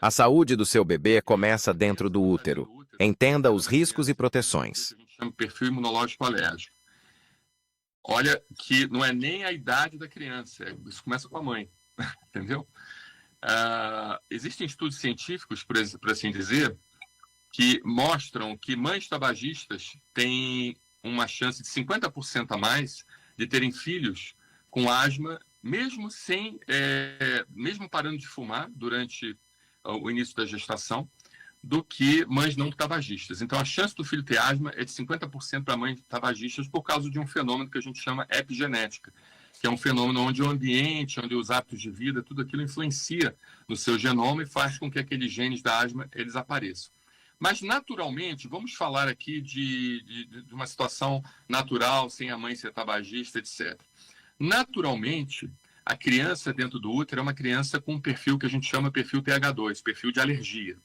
A saúde do seu bebê começa dentro do útero. Entenda os riscos e proteções. A gente chama de perfil imunológico alérgico. Olha que não é nem a idade da criança, isso começa com a mãe, entendeu? Existem estudos científicos, por assim dizer, que mostram que mães tabagistas têm uma chance de 50% a mais de terem filhos com asma, mesmo parando de fumar durante o início da gestação, do que mães não tabagistas. Então, a chance do filho ter asma é de 50% para mães tabagistas por causa de um fenômeno que a gente chama epigenética, que é um fenômeno onde o ambiente, onde os hábitos de vida, tudo aquilo influencia no seu genoma e faz com que aqueles genes da asma eles apareçam. Mas, naturalmente, vamos falar aqui de uma situação natural, sem a mãe ser tabagista, etc. Naturalmente, a criança dentro do útero é uma criança com um perfil que a gente chama perfil TH2, perfil de alergia.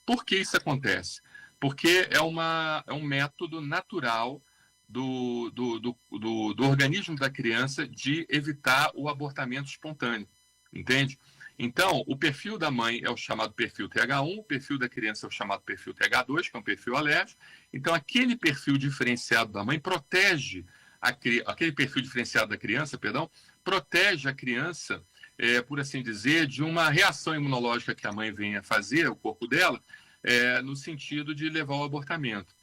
Por que isso acontece? Porque é um método natural do organismo da criança de evitar o abortamento espontâneo, entende? Então, o perfil da mãe é o chamado perfil TH1, o perfil da criança é o chamado perfil TH2, que é um perfil alérgico. Então, aquele perfil diferenciado da mãe protege, aquele perfil diferenciado da criança, perdão, protege a criança, por assim dizer, de uma reação imunológica que a mãe venha fazer, o corpo dela, no sentido de levar ao abortamento.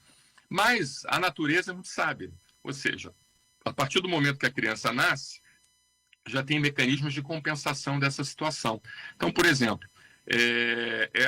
Mas a natureza é muito sábia, ou seja, a partir do momento que a criança nasce, já tem mecanismos de compensação dessa situação. Então, por exemplo,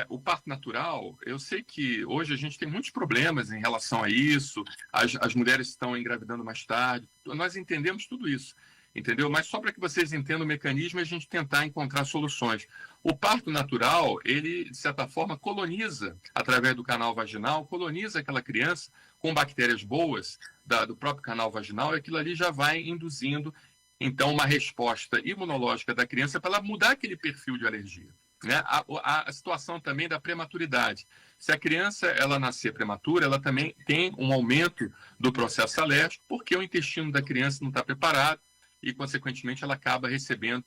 o parto natural, eu sei que hoje a gente tem muitos problemas em relação a isso, as mulheres estão engravidando mais tarde, nós entendemos tudo isso, entendeu? Mas só para que vocês entendam o mecanismo e a gente tentar encontrar soluções. O parto natural, ele, de certa forma, coloniza, através do canal vaginal, coloniza aquela criança com bactérias boas do próprio canal vaginal, e aquilo ali já vai induzindo, então, uma resposta imunológica da criança para ela mudar aquele perfil de alergia. Né? A situação também da prematuridade. Se a criança ela nascer prematura, ela também tem um aumento do processo alérgico, porque o intestino da criança não está preparado e, consequentemente, ela acaba recebendo,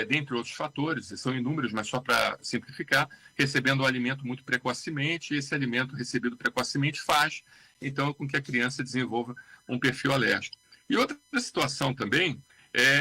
dentre outros fatores, são inúmeros, mas só para simplificar, recebendo o alimento muito precocemente, e esse alimento recebido precocemente faz, então, com que a criança desenvolva um perfil alérgico. E outra situação também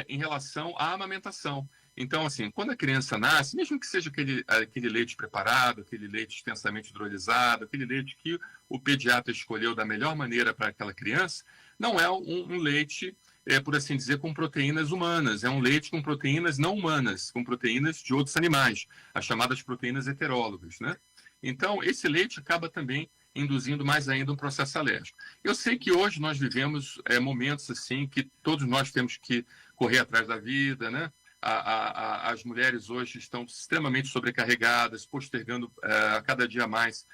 em relação à amamentação. Então, assim, quando a criança nasce, mesmo que seja aquele leite preparado, aquele leite extensamente hidrolisado, aquele leite que o pediatra escolheu da melhor maneira para aquela criança, não é um leite, por assim dizer, com proteínas humanas. É um leite com proteínas não humanas, com proteínas de outros animais, as chamadas proteínas heterólogas, né? Então, esse leite acaba também induzindo mais ainda um processo alérgico. Eu sei que hoje nós vivemos momentos assim que todos nós temos que correr atrás da vida, né? As mulheres hoje estão extremamente sobrecarregadas, postergando a cada dia mais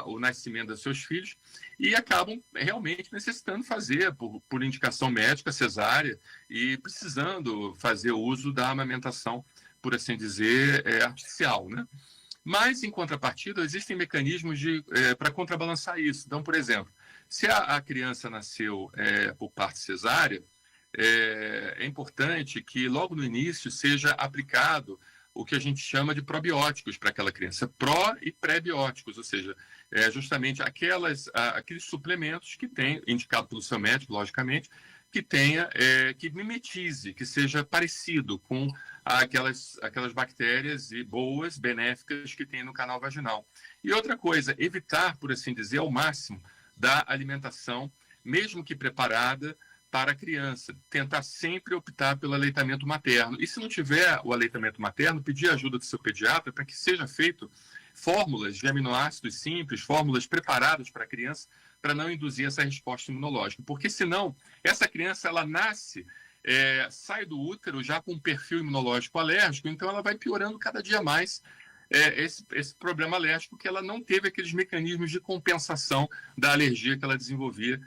o nascimento dos seus filhos e acabam realmente necessitando fazer, por indicação médica, cesárea e precisando fazer o uso da amamentação, por assim dizer, artificial, né? Mas, em contrapartida, existem mecanismos para contrabalançar isso. Então, por exemplo, se a criança nasceu por parto cesárea, é importante que logo no início seja aplicado o que a gente chama de probióticos para aquela criança, pró e pré-bióticos, ou seja, justamente aqueles suplementos que tem, indicado pelo seu médico, logicamente, que tenha, que mimetize, que seja parecido com aquelas bactérias boas, benéficas que tem no canal vaginal. E outra coisa, evitar, por assim dizer, ao máximo da alimentação, mesmo que preparada, para a criança. Tentar sempre optar pelo aleitamento materno. E se não tiver o aleitamento materno, pedir ajuda do seu pediatra para que seja feito fórmulas de aminoácidos simples, fórmulas preparadas para a criança, para não induzir essa resposta imunológica. Porque senão, essa criança ela nasce, sai do útero já com um perfil imunológico alérgico, então ela vai piorando cada dia mais esse problema alérgico, que ela não teve aqueles mecanismos de compensação da alergia que ela desenvolvia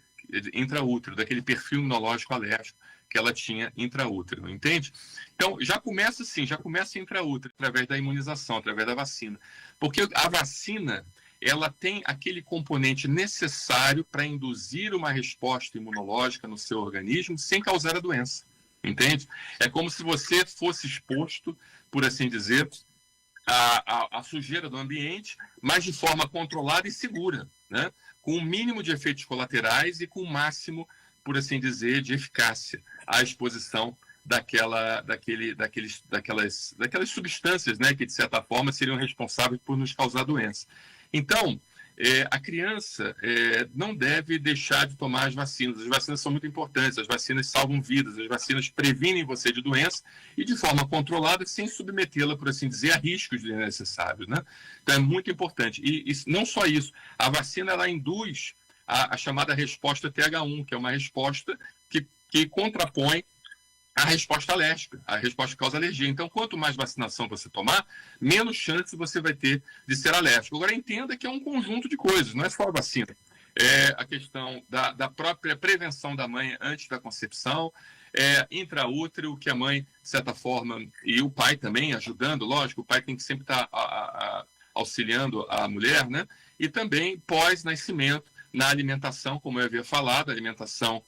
intraútero, daquele perfil imunológico alérgico que ela tinha intraútero, entende? Então, já começa assim, já começa intraútero, através da imunização, através da vacina. Porque a vacina, ela tem aquele componente necessário para induzir uma resposta imunológica no seu organismo sem causar a doença, entende? É como se você fosse exposto, por assim dizer, a sujeira do ambiente, mas de forma controlada e segura, né? Com o mínimo de efeitos colaterais e com o máximo, por assim dizer, de eficácia à exposição daquelas substâncias, né, que, de certa forma, seriam responsáveis por nos causar doença. Então, a criança não deve deixar de tomar as vacinas. As vacinas são muito importantes, as vacinas salvam vidas, as vacinas previnem você de doença e de forma controlada, sem submetê-la, por assim dizer, a riscos desnecessários, né? Então é muito importante. E não só isso, a vacina ela induz a chamada resposta TH1, que é uma resposta que contrapõe a resposta alérgica, a resposta que causa alergia. Então, quanto mais vacinação você tomar, menos chance você vai ter de ser alérgico. Agora, entenda que é um conjunto de coisas, não é só a vacina. É a questão da própria prevenção da mãe antes da concepção, intraútero, que a mãe, de certa forma, e o pai também ajudando, lógico, o pai tem que sempre estar auxiliando a mulher, né? E também pós-nascimento, na alimentação, como eu havia falado, a alimentação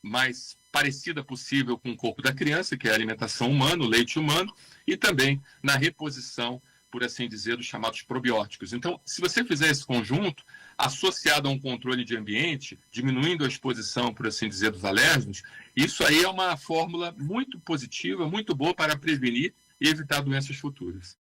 mais parecida possível com o corpo da criança, que é a alimentação humana, o leite humano, e também na reposição, por assim dizer, dos chamados probióticos. Então, se você fizer esse conjunto, associado a um controle de ambiente, diminuindo a exposição, por assim dizer, dos alérgenos, isso aí é uma fórmula muito positiva, muito boa para prevenir e evitar doenças futuras.